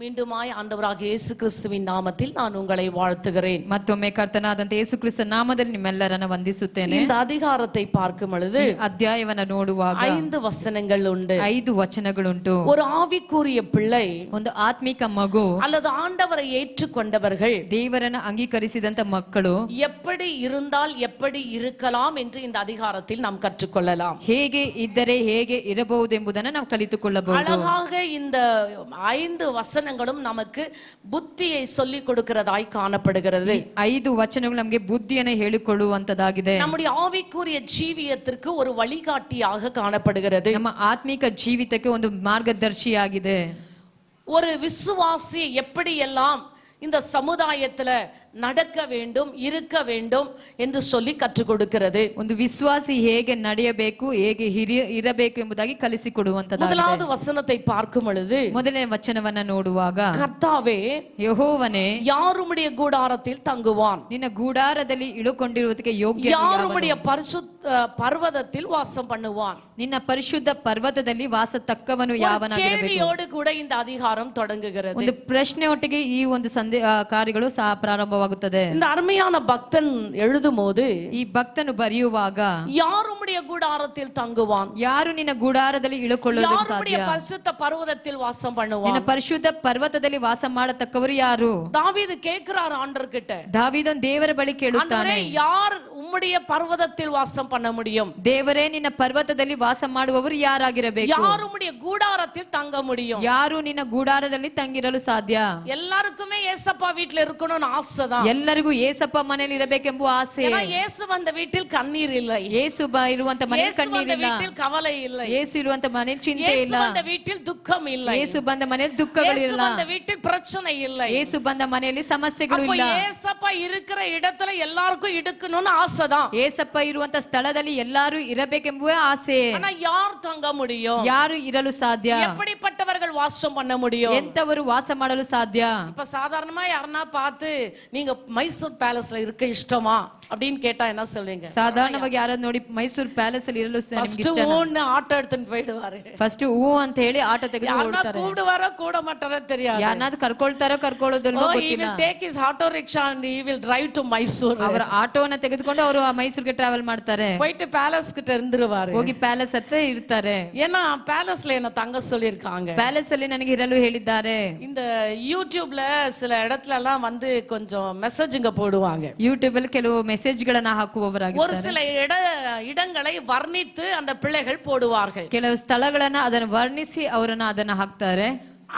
மீண்டுமாய் ஆண்டவராகிய இயேசு கிறிஸ்துவின் நாமத்தில் நான் உங்களை வாழ்த்துகிறேன். ಮತ್ತೊಮ್ಮೆ ಕರ್ತನಾದಂತ ಯೇಸು ಕ್ರಿಸ್ತ ನಾಮದಲ್ಲಿ ನಿಮ್ಮೆಲ್ಲರನ್ನ ವಂದಿಸುತ್ತೇನೆ. இந்த அதிகாரத்தை பார்க்கும் பொழுது ಅಧ್ಯಾಯವನ್ನ ನೋಡುವಾಗ 5 வசனங்கள் ಉಂಟು. 5 ವಚನಗಳುಂಟು. ஒரு ஆவிக்குரிய பிள்ளை, ಒಂದು ಆತ್ಮಿಕ ಮಗು அல்லது ஆண்டவரை ஏற்றுக்கொண்டவர்கள், ದೇವರನ್ನ ಅಂಗೀಕರಿಸಿದಂತ ಮಕ್ಕಳು எப்படி இருந்தால் எப்படி இருக்கலாம் என்று இந்த அதிகாரத்தில் நாம் கற்றுக்கொள்ளலாம். ಹೇಗೆ ಇದ್ದರೆ ಹೇಗೆ ಇರಬಹುದೆಂಬುದನ್ನು ನಾವು ಕಲಿತುಕೊಳ್ಳಬಹುದು. அழகாக இந்த 5 வசனங்களும் நமக்கு புத்தியை சொல்லிக் கொடுக்கிறதாய் காணப்படுகிறது. 5 ವಚನಗಳು ನಮಗೆ ಬುದ್ಧಿಯನ್ನು ಹೇಳಿಕೊಳ್ಳುವಂತದಾಗಿದೆ. நம்முடைய ஆவிக்குரிய ஜீவியத்திற்கு ஒரு வழிகாட்டியாக காணப்படுகிறது. ನಮ್ಮ ಆತ್ಮಿಕ ಜೀವಿತಕ್ಕೆ ಒಂದು ಮಾರ್ಗದರ್ಶಿಯಾಗಿದೆ. ஒரு விசுவாசி எப்படியெல்லாம் இந்த சமுதாயத்துல நடக்க வேண்டும், இருக்க வேண்டும் என்று சொல்லி கற்றுக் கொடுக்கிறது. ಒಂದು ವಿಶ್ವಾಸಿ ಹೇಗೆ ನಡೆಯಬೇಕು, ಹೇಗೆ ಇರಬೇಕು ಎಂಬುದಾಗಿ ಕಲಿಸಿಕೊಡುವಂತದ್ದಾಗಿದೆ. முதலாவது வசனத்தை பார்க்கும் பொழுது ಮೊದಲನೇ ವಚನವನ್ನ ನೋಡುವಾಗ, கர்த்தாவே, ಯೆಹೋವನೇ, யாருடைய கூடாரத்தில் தங்குவான், ನಿನ್ನ ಗೂಡಾರದಲ್ಲಿ ಇಳುಕೊಂಡಿರುವುದಕ್ಕೆ ಯೋಗ್ಯ, யாருடைய பரிசுத்த பர்வதத்தில் வாசம் பண்ணுவான், ನಿನ್ನ ಪರಿಶುದ್ಧ ಪರ್ವತದಲ್ಲಿ ವಾಸತಕ್ಕವನು ಯಾವನಾಗಿರಬೇಕು. கேள்வியோடு கூட இந்த அதிகாரம் தொடங்குகிறது. ಒಂದು ಪ್ರಶ್ನೆಯೊಟ್ಟಿಗೆ ಈ ಒಂದು ಕಾರ್ಯಗಳು ಸಹ ಪ್ರಾರಂಭವಾಗುತ್ತದೆ. இந்த அருமையான பக்தன் எழுதும்போது, ಈ ಭಕ್ತನು ಬರೆಯುವಾಗ, யாருடைய கூடாரத்தில் தங்குவான், ಯಾರು ನಿನ್ನ ಗೂಡಾರದಲ್ಲಿ ಇಳುಕೊಳ್ಳಲು ಸಾಧ್ಯ, பரிசுத்த பர்வதத்தில் வாசம் பண்ணுவான், ನಿನ್ನ ಪರಿಶುದ್ಧ ಪರ್ವತದಲ್ಲಿ ವಾಸ ಮಾಡತಕ್ಕವರು ಯಾರು? தாவீது கேட்கிறார் ஆண்டவர்கிட்ட. ದಾವೀದನು ದೇವರ ಬಳಿ ಕೇಳುತ್ತಾನೆ, யார் உம்முடைய பர்வதத்தில் வாசம் பண்ண முடியும்? ದೇವರೇ, ನಿನ್ನ ಪರ್ವತದಲ್ಲಿ ವಾಸ ಮಾಡುವವರು ಯಾರಾಗಿರಬೇಕು? யார் உம்முடைய கூடாரத்தில் தங்க முடியும்? ಯಾರು ನಿನ್ನ ಗೂಡಾರದಲ್ಲಿ ತಂಗಿರಲು ಸಾಧ್ಯ? எல்லாருக்குமே ஏசப்பா வீட்ல இருக்கணும்னு ஆசைதான். ಎಲ್ಲರಿಗೂ ಏಸಪ್ಪ ಮನೆಯಲ್ಲಿ ಇರಬೇಕೆಂಬ ಆಸೆ. ஏன்னா இயேசு வந்த வீட்டில் கண்ணீர் இல்லை, ಯೇಸು ಇರುವಂತ ಮನೆಯಲ್ಲಿ ಕಣ್ಣೀರಿಲ್ಲ, வீட்டில் கவலை இல்லை, ಯೇಸು ಇರುವಂತ ಮನೆಯಲ್ಲಿ ಚಿಂತೆ ಇಲ್ಲ, இயேசு வந்த வீட்டில் துக்கம் இல்லை, ಯೇಸು ಬಂದ ಮನೆಯಲ್ಲಿ ದುಃಖಗಳಿಲ್ಲ, இயேசு வந்த வீட்டில் பிரச்சனை இல்லை, ಯೇಸು ಬಂದ ಮನೆಯಲ್ಲಿ ಸಮಸ್ಯೆಗಳು ಇಲ್ಲ. ஏசப்பா இருக்கிற இடத்துல எல்லாருக்கும் இருக்கணும்னு ஆசைதான். ಏಸಪ್ಪ ಇರುವಂತ ಸ್ಥಳದಲ್ಲಿ ಎಲ್ಲರೂ ಇರಬೇಕೆಂಬ ಆಸೆ. ஆனா யார் தங்க முடியும்? ಯಾರು ಇರಲು ಸಾಧ್ಯ? எப்படிப்பட்டவர்கள் வாசம் பண்ண முடியும்? ಎಂತವರು ವಾಸ ಮಾಡಲು ಸಾಧ್ಯ? இப்ப சாதாரணமா யாரனா பார்த்து நீங்க மைசூர் பேலஸ்ல இருக்க இஷ்டமா அப்படின்னு கேட்டா என்ன சொல்வீங்க? ಸಾಧಾರಣವಾಗಿ ಯಾರನ್ನ ನೋಡಿ ಮೈಸೂರು ಪ್ಯಾಲೇಸ್ ಅಲ್ಲಿ ಇರಲು ನಿಮಗೆ ಇಷ್ಟನಾ? ಫಸ್ಟ್ ಆಟೋ எடுத்துட்டு போயிடுவாரு. ಫಸ್ಟ್ ಹೂ ಅಂತ ಹೇಳಿ ಆಟೋ ತೆಗೆದು ಓಡ್ತಾರೆ. ಕೂಡುವಾರೋ ಕೂಡ ಮಾತಾಡೋ தெரியாது. ಯಾರನ್ನಾದ್ರೂ ಕರ್ಕೊಳ್ತಾರೋ ಕರ್ಕೊಳ್ಳೋದಿಲ್ವೋ ಗೊತ್ತಿಲ್ಲ. He will take his auto rickshaw and he will drive to Mysore. ಅವರ ಆಟೋವನ್ನ ತೆಗೆದುಕೊಂಡು ಅವರು ಮೈಸೂರಿಗೆ ಟ್ರಾವೆಲ್ ಮಾಡ್ತಾರೆ. போயிட்டு பேலஸ் கிட்ட இருந்துருவாரு. ಹೋಗಿ ಪ್ಯಾಲೇಸ್ ಹತ್ರ ಇರ್ತಾರೆ. ஏன்னா பேலஸ்ல என்ன தங்க சொல்லிருக்காங்க. ಪ್ಯಾಲೇಸ್ ಅಲ್ಲಿ ನನಗೆ ಇರಲು ಹೇಳಿದ್ದಾರೆ. இந்த யூடியூப்ல சில இடத்துல எல்லாம் வந்து கொஞ்சம் மெசேஜ்ங்க போடுவாங்க. ಯೂಟ್ಯೂಬ್ ಅಲ್ಲಿ ಕೆಲವು ಮೆಸೇಜ್ ಗಳನ್ನ ಹಾಕುವವರಾಗಿದ್ದಾರೆ. ஒரு சில இடங்களை வர்ணித்து அந்த பிள்ளைகள் போடுவார்கள். ಕೆಲವು ಸ್ಥಳಗಳನ್ನ ಅದನ್ನು ವರ್ಣಿಸಿ ಅವರನ್ನ ಅದನ್ನ ಹಾಕ್ತಾರೆ.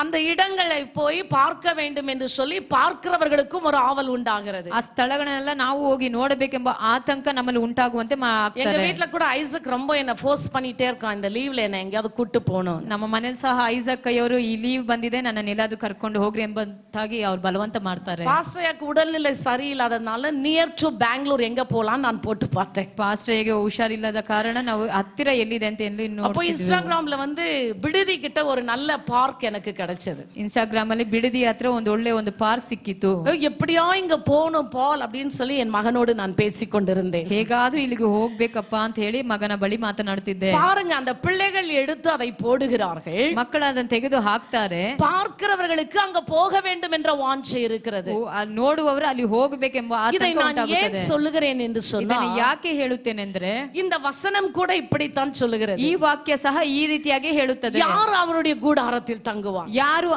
அந்த இடங்களை போய் பார்க்க வேண்டும் என்று சொல்லி பார்க்கிறவர்களுக்கும் ஒரு ஆவல் உண்டாகிறது. ಆ ಸ್ಥಳಗಳನ್ನೆಲ್ಲ ನಾವು ಹೋಗಿ ನೋಡಬೇಕೆಂಬ ಆತಂಕ ನಮ್ಮಲ್ಲಿ ಉಂಟಾಗುವಂತೆ எங்க வீட்ல கூட ஐசக் ரொம்ப என்ன ஃபோர்ஸ் பண்ணிட்டே இருக்கான், இந்த லீவ்ல என்ன எங்கயாவது கூட்டி போணும். ನಮ್ಮ ಮನೆಯಲ್ಲಿ ಸಹ ಐಸಕ್ ಅಯ್ಯವರು ಈ ಲೀವ್ ಬಂದಿದೆ ನನ್ನ ಎಲ್ಲಾದ್ರೂ ಕರ್ಕೊಂಡು ಹೋಗ್ರಿ ಎಂಬಂತಾಗಿ ಅವ್ರು ಬಲವಂತ ಮಾಡ್ತಾರೆ. பாஸ்டருக்கு உடல்நிலை சரியில்லாதனால நியர் டு பெங்களூர் எங்க போலாம் நான் போட்டு பார்த்தேன். ಪಾಸ್ಟರ್ಗೆ ಹುಷಾರಿಲ್ಲದ ಕಾರಣ ನಾವು ಹತ್ತಿರ ಎಲ್ಲಿದೆ ಅಂತ ಎಲ್ಲಿ அப்போ ನೋಡ್ತಿದ್ವಿ. இன்ஸ்டாகிராம்ல வந்து ಬಿಡದಿ கிட்ட ஒரு நல்ல பார்க் எனக்கு கிடைச்சது. ಇನ್ಸ್ಟಾಗ್ರಾಮ್ ಅಲ್ಲಿ ಬಿಡದಿ ಹತ್ರ ಒಳ್ಳೆ ಒಂದು ಪಾರ್ಕ್ ಸಿಕ್ಕಿತ್ತು. எப்படியா இங்க போணும் பால் அப்படின்னு சொல்லி என் மகனோடு நான் பேசிக் கொண்டிருந்தேன். ಹೇಗಾದ್ರೂ ಇಲ್ಲಿಗೆ ಹೋಗ್ಬೇಕಪ್ಪ ಅಂತ ಹೇಳಿ ಮಗನ ಬಳಿ ಮಾತನಾಡ್ತಿದ್ದೆ. பாருங்க, அந்த பிள்ளைகள் எடுத்து அதை போடுகிறார்கள். ಮಕ್ಕಳು ಅದನ್ನ ತೆಗೆದು ಹಾಕ್ತಾರೆ. பார்க்கிறவர்களுக்கு அங்க போக வேண்டும் என்ற வாஞ்சை இருக்கிறது. ನೋಡುವವರು ಅಲ್ಲಿ ಹೋಗಬೇಕೆಂಬ இதை ಆತಂಕ நான் ஏன் ಉಂಟಾಗುತ್ತದೆ. சொல்லுகிறேன் என்று சொன்னால், ಯಾಕೆ ಹೇಳುತ್ತೇನೆಂದ್ರೆ இந்த வசனம் கூட இப்படித்தான் சொல்லுகிறது. ಈ ವಾಕ್ಯ ಸಹ ಈ ರೀತಿಯಾಗಿ ಹೇಳುತ್ತದೆ. யார் அவருடைய கூடாரத்தில் தங்குவான்? ಯಾರು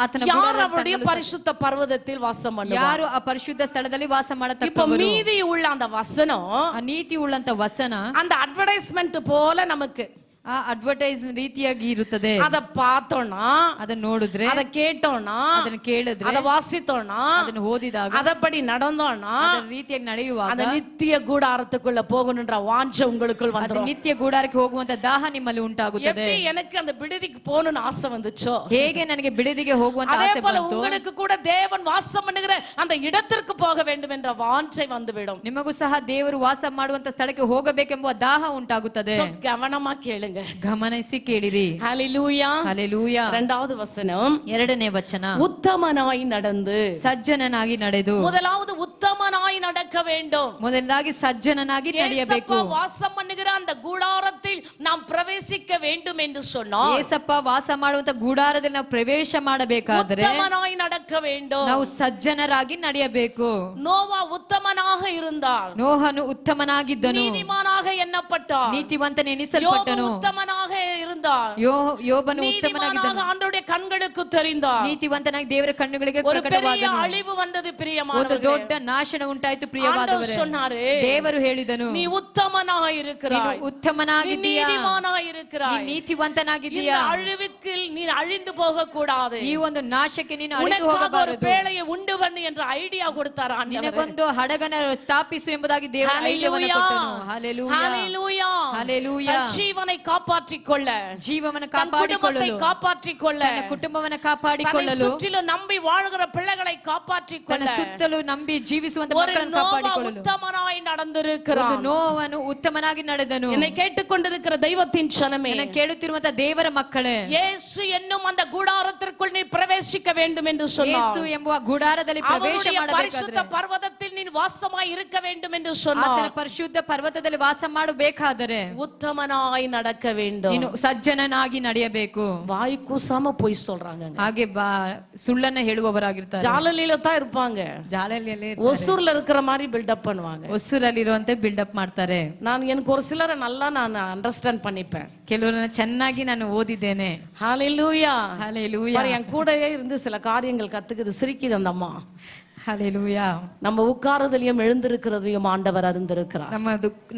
ಆತನ யார் அவருடைய பரிசுத்த பர்வதத்தில் வாசம் பண்ணுவான்? ಯಾರು ಆ ಪರಿಶುದ್ಧ ಸ್ಥಳದಲ್ಲಿ ವಾಸ இப்ப ಮಾಡತಕ್ಕವರು? மீதி உள்ள அந்த வசனம், ಆ ನೀತಿ ಉಳ್ಳಂತ ವಚನ அந்த அட்வர்டைஸ்மெண்ட் போல நமக்கு ಆ ಅಡ್ವರ್ಟೈಸ್ ರೀತಿಯಾಗಿ ಇರುತ್ತದೆ. அத பார்த்தோம்னா, ಅದನ್ನ ನೋಡಿದ್ರೆ, அத கேட்டோம்னா, ಅದನ್ನ ಕೇಳಿದ್ರೆ, அத வாசித்தோம்னா, ಅದನ್ನ ಓದಿದಾಗ, அதபடி நடந்தோம்னா, ಅದರ ರೀತಿಯಾಗಿ ನಡೆಯುವಾಗ அந்த நித்திய கூடாரத்துக்குள்ள போகணும்ன்ற வாஞ்சை உங்களுக்குள் ಅದು வந்துரும். ನಿತ್ಯ ಗೂಡಾರಕ್ಕೆ ಹೋಗುವಂತ ದಾಹ ನಿಮ್ಮಲ್ಲಿ ಉಂಟಾಗುತ್ತದೆ. எப்படி எனக்கு அந்த விடுதிக்கு போகணும்னு ஆசை வந்துச்சோ, ಹೇಗೆ ನನಗೆ ಬಿಡದಿಗೆ ಹೋಗುವಂತ அதே ಆಸೆ போல ಬಂತು, உங்களுக்கு கூட தேவன் வாசம் பண்ணுகிற அந்த இடத்திற்கு போக வேண்டும் என்ற வாஞ்சை வந்துவிடும். ನಿಮಗೂ ಸಹ ದೇವರು ವಾಸ ಮಾಡುವಂತ ಸ್ಥಳಕ್ಕೆ ಹೋಗಬೇಕೆಂಬ ದಾಹ ಉಂಟಾಗುತ್ತದೆ. கவனமா கேளுங்க. கேளுங்க. ಗಮನಿಸಿ ಕೇಳಿರಿ. ஹalleluya. ஹalleluya. இரண்டாவது வசனம், ಎರಡನೇ ವಚನ, உத்தமனாய் நடந்து. ಸಜ್ಜನನಾಗಿ ನಡೆದು. முதலாவது உத்தமனாய் நடக்க வேண்டும். ಮೊದಲದಾಗಿ ಸಜ್ಜನನಾಗಿ ನಡೆಯಬೇಕು. இயேசப்பா வாசம் பண்ணுகிற அந்த கூடாரத்தில் நாம் பிரவேசிக்க வேண்டும் என்று சொன்னார். ಯೇಸಪ್ಪ ವಾಸ ಮಾಡುವಂತ ಗೂಡಾರದಲ್ಲಿ ನಾವು ಪ್ರವೇಶ ಮಾಡಬೇಕಾದರೆ உத்தமனாய் நடக்க வேண்டும். ನಾವು ಸಜ್ಜನರಾಗಿ ನಡೆಯಬೇಕು. நோவா உத்தமனாக இருந்தார். ನೋಹನು ಉತ್ತಮನಾಗಿದ್ದನು, நீதிமானாக எண்ணப்பட்டார். ನೀತಿವಂತನ ಎನಿಸಲ್ಪಟ್ಟನು. உத்தமனாக இருந்தார். ಯೋಬನು நீதிமானாக ಉತ್ತಮನಾಗಿದ್ದನು, ஆண்டவருடைய கண்களுக்கு தெரிந்தார். ನೀತಿವಂತನಾಗಿ ದೇವರ ಕಣ್ಣುಗಳಿಗೆ ஒரு பெரிய ಪ್ರಕಟವಾದನು. அழிவு வந்தது ಒಂದು பிரியமானவர்களே. ದೊಡ್ಡ ನಾಶನ ಉಂಟಾಯಿತು ಪ್ರಿಯವಾದವರೇ. சொன்னாரு, ದೇವರು ಹೇಳಿದನು, நீ உத்தமனாக இருக்கிறாய், ನೀನು ಉತ್ತಮನಾಗಿದ್ದೀಯಾ, நீதிமானாக ನೀನು இருக்கிறாய், ನೀತಿವಂತನಾಗಿದ್ದೀಯಾ, இந்த அழிவுக்கு நீ அழிந்து போக கூடாது, ಈ ಒಂದು ನಾಶಕ್ಕೆ ನೀನು ಅಳಿದು உனக்காக ஒரு ಹೋಗಬಾರದು, பேழையை உண்டு பண்ணு என்ற ஐடியா கொடுத்தார் ஆண்டவர். ನಿನಗೊಂದು ಹಡಗನ ಸ್ಥಾಪಿಸು ಎಂಬುದಾಗಿ ದೇವರು ಐಡಿಯಾವನ್ನು ಕೊಟ್ಟನು. ಹಲ್ಲೆಲೂಯಾ, ஹalleluya. ಹಲ್ಲೆಲೂಯಾ. தன் ஜீவனை காப்பாற்றிக் கொள்ள, ಜೀವವನ್ನು தன் குடும்பத்தை ಕಾಪಾಡಿಕೊಳ್ಳಲು, காப்பாற்றிக் கொள்ள, ತನ್ನ ಕುಟುಂಬವನ್ನು தன்னை ಕಾಪಾಡಿಕೊಳ್ಳಲು, சுற்றிலும் நம்பி வாழ்கிற பிள்ளைகளை காப்பாற்றிக் ತನ್ನ கொள்ள ಸುತ್ತಲೂ ನಂಬಿ ಜೀವಿಸುವಂತ ஒரு ಮಕ್ಕಳನ್ನು நோவா ಕಾಪಾಡಿಕೊಳ್ಳಲು உத்தமனாய் ಒಂದು நடந்திருக்கிறான். ನೋವನು ಉತ್ತಮನಾಗಿ ನಡೆದನು. என்னை கேட்டுக்கொண்டிருக்கிற தெய்வத்தின் ஜனமே, ನನ್ನ ಕೇಳುತ್ತಿರುವಂತ ದೇವರ ಮಕ್ಕಳೇ, இயேசு என்னும் அந்த கூடாரத்திற்குள் நீ பிரவேசிக்க வேண்டும் என்று சொன்னார். ಯೇಸು ಎಂಬುವ ಗುಡಾರದಲ್ಲಿ ಪ್ರವೇಶ அவருடைய ಮಾಡಬೇಕಾದರೆ, பரிசுத்த பர்வதத்தில் நீ வாசமாய் இருக்க வேண்டும் என்று சொன்னார். ಆತನ ಪರಿಶುದ್ಧ ಪರ್ವತದಲ್ಲಿ ವಾಸ ಮಾಡಬೇಕಾದರೆ உத்தமனாய் நடக்க வேண்டும். ನೀನು ಸಜ್ಜನನಾಗಿ ನಡೆಯಬೇಕು. வாய் கூசாம போய் சொல்றாங்க. ಹಾಗೆ ಸುಳ್ಳನ್ನ ಹೇಳುವವರಾಗಿರ್ತಾರೆ. ஜாலலில தான் இருப்பாங்க. ಜಾಲರಿಯಲ್ಲಿ ஒசூர்ல இருக்கிற மாதிரி பில்டப் பண்ணுவாங்க. ಹೊಸೂರಲ್ಲಿರುವಂತೆ ಬಿಲ್ಡಪ್ ಮಾಡ್ತಾರೆ. எனக்கு ஒரு சிலரை நல்லா நான் அண்டர்ஸ்டாண்ட் பண்ணிப்பேன். ಕೆಲವರನ್ನ ಚೆನ್ನಾಗಿ ನಾನು ಓದಿದ್ದೇನೆ. ஹalleluya. ஹalleluya. என் கூடவே இருந்து சில காரியங்கள் கத்துக்குது, சிரிக்குது அந்த அம்மா. ஹalleluya. நம்ம உட்காருதலையும் எழுந்திருக்கிறதையும் ஆண்டவர் அறிந்திருக்கிறார்.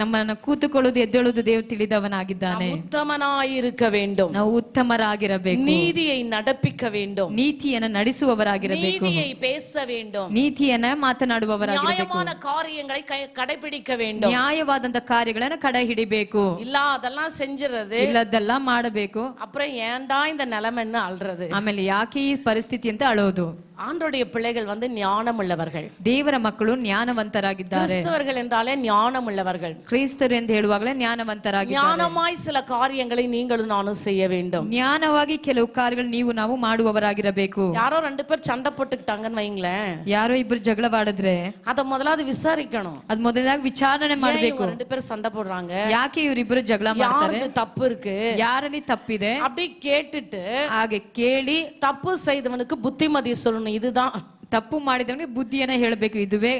ನಮ್ಮನ್ನ ಕೂತುಕೊಳ್ಳುವುದು ಎದ್ದೇಳುವುದು ದೇವರು ತಿಳಿದವನಾಗಿದ್ದಾನೆ. உத்தமனாய் இருக்க வேண்டும். ನಾವು ಉತ್ತಮರಾಗಿರಬೇಕು. நீதியை நடப்பிக்க வேண்டும். ನೀತಿಯನ್ನು ನಡೆಸುವವರಾಗಿರಬೇಕು. நீதியை பேச வேண்டும். ನೀತಿಯನ್ನ ಮಾತನಾಡುವವರಾಗಿರಬೇಕು. நியாயமான காரியங்களை கடைபிடிக்க வேண்டும். ನ್ಯಾಯವಾದಂತ ಕಾರ್ಯಗಳನ್ನು ಕಡೆ ಹಿಡಿಬೇಕು. இல்ல அதெல்லாம் செஞ்சிறது, ಇಲ್ಲದೆಲ್ಲ ಮಾಡಬೇಕು. அப்புறம் ஏன்டா இந்த நிலைமைன்னு அல்றது. ಆಮೇಲೆ ಯಾಕೆ ಈ ಪರಿಸ್ಥಿತಿ ಅಂತ ಅಳೋದು. ஆண்டவருடைய பிள்ளைகள் ஞானம் உள்ளவர்கள். ದೇವರ ಮಕ್ಕಳು ಜ್ಞಾನವಂತರಾಗಿದ್ದಾರೆ. கிறிஸ்தவர்கள் என்றாலே ஞானம் உள்ளவர்கள். ಕ್ರೈಸ್ತರು ಎಂದು ಹೇಳುವಾಗಲೇ ಜ್ಞಾನವಂತರಾಗಿದ್ದಾರೆ. ஞானமாய் சில காரியங்களை நீங்களும் நானும் செய்ய வேண்டும். ಜ್ಞಾನವಾಗಿ ಕೆಲವು ಕಾರ್ಯಗಳು ನೀವು ನಾವು ಮಾಡುವವರಾಗಿರಬೇಕು. யாரோ 2 பேர் சண்டை போட்டுக்கிட்டாங்கன்னு வைங்களேன், ಯಾರೋ ಇಬ್ರು ಜಗಳವಾಡಿದ್ರೆ அத முதலாவது விசாரிக்கணும். ಅದ್ ಮೊದಲಾಗಿ ವಿಚಾರಣೆ ಮಾಡಬೇಕು. 2 பேர் சண்டை போடுறாங்க, ಯಾಕೆ ಇವರಿಬ್ರು ಜಗಳ ಮಾಡ್ತಾರೆ, யாருக்கு தப்பு இருக்கு, ಯಾರಲ್ಲಿ ತಪ್ಪಿದೆ அப்படி கேட்டுட்டு ಹಾಗೆ ಕೇಳಿ தப்பு செய்தவனுக்கு புத்திமதி சொல்லணும். இதுதான் ತಪ್ಪು ಮಾಡಿದವನಿಗೆ ಬುದ್ಧಿಯನ್ನ ಹೇಳಬೇಕು. ಇದುವೇ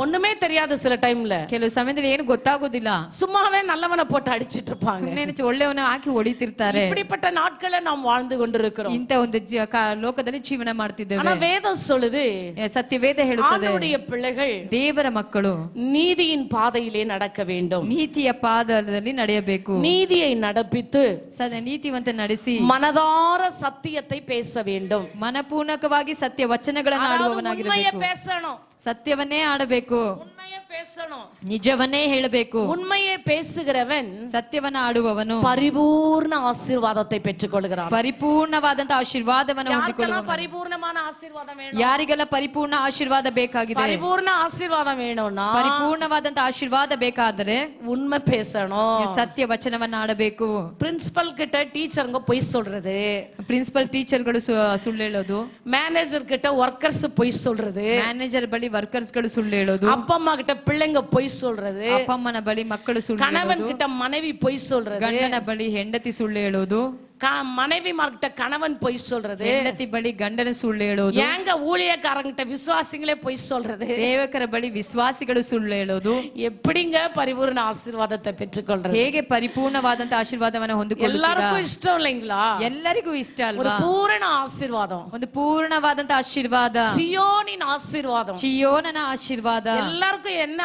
ஒண்ணுமே தெரியாது. சில டைம்ல ಕೆಲವು ಸಮಯದಲ್ಲಿ ಏನು ಗೊತ್ತಾಗೋದಿಲ್ಲ, சும்மாவே நல்லவனை போட்டு அடிச்சிட்டு இருப்பாங்க. ಸುಮ್ಮನೆ ಒಳ್ಳೆಯವನ ಹಾಕಿ ಹೊಡಿತಿರ್ತಾರೆ. இப்படிப்பட்ட நாட்களை நாம் வாழ்ந்து கொண்டிருக்கிறோம். ಇಂತ ಒಂದು ಲೋಕದಲ್ಲಿ ಜೀವನ ಮಾಡ್ತಿದ್ದೇವೆ. ஆனா வேதம் சொல்லுது, ಸತ್ಯವೇದ ಹೇಳುತ್ತದೆ, ஆண்டவருடைய பிள்ளைகள் ದೇವರ ಮಕ್ಕಳು நீதியின் பாதையிலே நடக்க வேண்டும். ನೀತಿಯ ಪಾದದಲ್ಲಿ ನಡೆಯಬೇಕು. நீதியை நடப்பித்து ನೀತಿವಂತ ನಡೆಸಿ மனதார சத்தியத்தை பேச வேண்டும். ಮನಪೂರ್ಣಕವಾಗಿ ಸತ್ಯ ವಚನಗಳನ್ನು ಆಡುವವನಾಗಿರಬೇಕು. பேசணும், ಸತ್ಯವನ್ನೇ ಆಡಬೇಕು, உண்மையை பேசணும். ನಿಜವನ್ನೇ ಹೇಳಬೇಕು. உண்மையை பேசுகிறவன் ಸತ್ಯವನ್ನ ಆಡುವವನು பரிபூர்ண ஆசீர்வாதத்தை பெற்றுக்கொள்கிறான். ಪರಿಪೂರ್ಣವಾದಂತ ಆಶೀರ್ವಾದವನ್ನು ಹೊಂದಿಕೊಳ್ಳುವನು. பரிபூர்ணமான ஆசீர்வாதம் வேணும். ಯಾರಿಗೆಲ್ಲ ಪರಿಪೂರ್ಣ ಆಶೀರ್ವಾದ ಬೇಕಾಗಿದೆ, பரிபூர்ண ஆசீர்வாதம் வேணும்னா ಪರಿಪೂರ್ಣವಾದಂತ ಆಶೀರ್ವಾದ ಬೇಕಾದರೆ உண்மை பேசணும். ಸತ್ಯ ವಚನವನ್ನ ಆಡಬೇಕು. பிரின்சிபல் கிட்ட டீச்சருங்க பொய் சொல்றது, ಪ್ರಿನ್ಸಿಪಲ್ ಟೀಚರ್ಗಳು ಸುಳ್ಳು ಹೇಳೋದು, மேனேஜர் கிட்ட ஒர்க்கர்ஸ் பொய் சொல்றது, ಮ್ಯಾನೇಜರ್ ಬಳಿ ವರ್ಕರ್ಸ್ ಗಳು ಸುಳ್ಳು ಹೇಳೋದು, அப்பா அம்மா கிட்ட பிள்ளைங்க பொய் சொல்றது, ಅಪ್ಪ ಅಮ್ಮನ ಬಳಿ ಮಕ್ಕಳು ಸುಳ್ಳು கணவன் ಹೇಳೋದು, கிட்ட மனைவி பொய் சொல்றது, ಗಂಡನ ಬಳಿ ಹೆಂಡತಿ ಸುಳ್ಳು ಹೇಳೋದು, மனைவி மார்கிட்ட கணவன் பொய் சொல்றது, ಹೆಂಡತಿ ಬಳಿ ಗಂಡನ ಸುಳ್ಳು ಹೇಳೋದು, ஏங்க ஊழியக்காரங்கிட்ட விசுவாசிங்களே பொய் சொல்றது, ಸೇವಕರ ಬಳಿ ವಿಶ್ವಾಸಿಗಳು ಸುಳ್ಳು ಹೇಳೋದು. எப்படிங்க பரிபூர்ண ஆசீர்வாதத்தை பெற்றுக்கொள்றது? ಹೇಗೆ ಪರಿಪೂರ್ಣವಾದಂತ ಆಶೀರ್ವಾದವನ್ನು ಹೊಂದಿಕೊಳ್ಳುತ್ತೀರಾ? எல்லாருக்கும் இஷ்டம் இல்லைங்களா? ಎಲ್ಲರಿಗೂ ಇಷ್ಟ ஒரு ಅಲ್ವಾ? பூரண ஆசீர்வாதம், ಒಂದು ಪೂರ್ಣವಾದಂತ ಆಶೀರ್ವಾದ, சியோனின் ஆசீர்வாதம். ಚಿಯೋನನ ಆಶೀರ್ವಾದ. எல்லாருக்கும் என்ன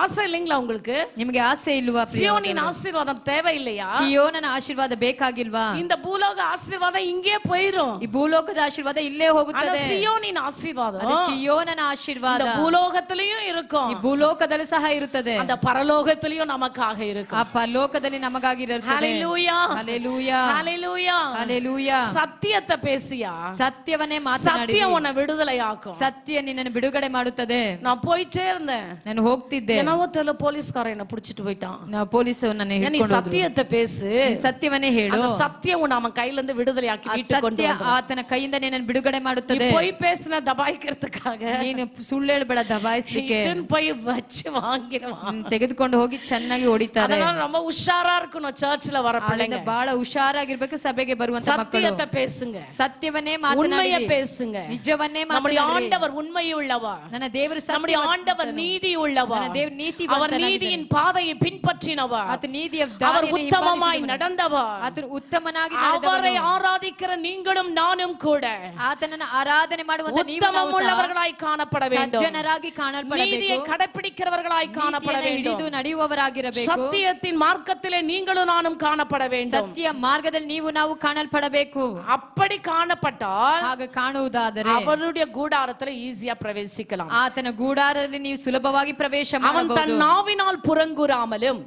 ஆசை இல்லைங்களா? உங்களுக்கு ನಿಮಗೆ ಆಸೆ ಇಲ್ವಾ? சியோனின் ஆசீர்வாதம் தேவை இல்லையா? ಚಿಯೋನನ ಆಶೀರ್ವಾದ ಬೇಕಾಗಿಲ್ವಾ? இந்த பூலோக ஆசீர்வாதம் இங்கே போயிரும். ಈ ಭೂಲೋಕದ ಆಶೀರ್ವಾದ ಇಲ್ಲೇ ஆனா ಹೋಗುತ್ತದೆ. சியோனின் ஆசீர்வாதம் ಅದು ಚಿಯೋನನ ಆಶೀರ್ವಾದ இந்த பூலோகத்திலயும் இருக்கும், ಈ ಭೂಲೋಕದಲ್ಲಿ ಸಹ ಇರುತ್ತದೆ, அந்த பரலோகத்திலயும் நமக்காக இருக்கும். ಆ ಪರಲೋಕದಲ್ಲಿ ನಮಗಾಗಿ ಇರುತ್ತದೆ. ஹalleluya ಹalleluya ஹalleluya ಹalleluya. சத்தியத்தை பேசியா, ಸತ್ಯವನ್ನೇ ಮಾತನಾಡಿ, சத்தியம் உன்னை விடுதலையாக்கும். ಸತ್ಯ ನಿನ್ನನ್ನು ಬಿಡುಗಡೆ ಮಾಡುತ್ತದೆ. நான் போயிட்டே இருந்தேன், ನಾನು ಹೋಗ್ತಿದ್ದೆ, என்னவோ தெரியல போலீஸ்காரன் என்ன புடிச்சிட்டு போயிட்டான். ಪೊಲೀಸ್ ನನ್ನ நீ ಹಿಡ್ಕೊಂಡು ಹೋದ್ರು. சத்தியத்தை பேசு, ನೀ ಸತ್ಯವನ್ನೇ ಹೇಳು, அந்த சத்தியம் உன்னை அவன் கையில இருந்து விடுதலையாக்கி ಆ வீட்டுக்கு கொண்டு ಸತ್ಯ வந்துரும். ಆತನ ಕೈಯಿಂದ ನಿನ್ನನ್ನು ಬಿಡುಗಡೆ நீ ಮಾಡುತ್ತದೆ. போய் பேசின தபாய்க்கிறதுக்காக ನೀನು ಸುಳ್ಳು ಹೇಳ್ಬೇಡ, ದಬಾಯಿಸ್ಲಿಕ್ಕೆ இட்டுன்னு போய் வச்சு வாங்கிடுவான். ತೆಗೆದುಕೊಂಡು ಹೋಗಿ ಚೆನ್ನಾಗಿ ಹೊಡಿತಾರೆ. அதனால ரொம்ப உஷாரா இருக்கணும் சர்ச்ல வர பிள்ளைங்க. ಬಹಳ ಹುಷಾರಾಗಿರ್ಬೇಕು ಸಭೆಗೆ ಬರುವಂತ ಮಕ್ಕಳು. சத்தியத்தை பேசுங்க, ಸತ್ಯವನ್ನೇ உண்மையை ಮಾತನಾಡಿ, பேசுங்க. ನಿಜವನ್ನೇ நம்முடைய ಮಾತನಾಡಿ. ஆண்டவர் உண்மையுள்ளவர், ನನ್ನ ದೇವರು நம்முடைய ஆண்டவர் நீதி உள்ளவர், ನನ್ನ ದೇವರು அவர் ನೀತಿವಂತನಾಗಿದ್ದಾನೆ. நீதியின் பாதையை பின்பற்றினவர், ಆತ ನೀತಿಯ அவர் ದಾರಿಯನ್ನು உத்தமமாய் ಹಿಂಬಾಲಿಸಿದವನು. நடந்தவர், ಆತನು ಉತ್ತಮನಾಗಿ அவரை ನಡೆದವನು. ஆராதிக்கிற நீங்களும் நானும் கூட ಆತನನ್ನು ಆರಾಧನೆ ಮಾಡುವಂತ ನೀವು ನಾವು உத்தமம் ಸಹ உள்ளவர்களாய் காணப்பட வேண்டும், ಸಜ್ಜನರಾಗಿ நீதியை ಕಾಣಲ್ಪಡಬೇಕು, கடைபிடிக்கிறவர்களாய் காணப்பட ನೀತಿಯನ್ನು வேண்டும், ಹಿಡಿದು ನಡೆಯುವವರಾಗಿರಬೇಕು, சத்தியத்தின் மார்க்கத்திலே நீங்களும் நானும் காணப்பட வேண்டும். ಸತ್ಯ ಮಾರ್ಗದಲ್ಲಿ ನೀವು ನಾವು ಕಾಣಲ್ಪಡಬೇಕು. அப்படி காணப்பட்டால் ಹಾಗೆ ಕಾಣುವುದಾದರೆ அவருடைய கூடாரத்துல ஈஸியா பிரவேசிக்கலாம். ಆತನ ಗೂಡಾರದಲ್ಲಿ ನೀವು ಸುಲಭವಾಗಿ ಪ್ರವೇಶ அவன் தன் ಮಾಡಬಹುದು. நாவினால் புறங்குறாமலும்,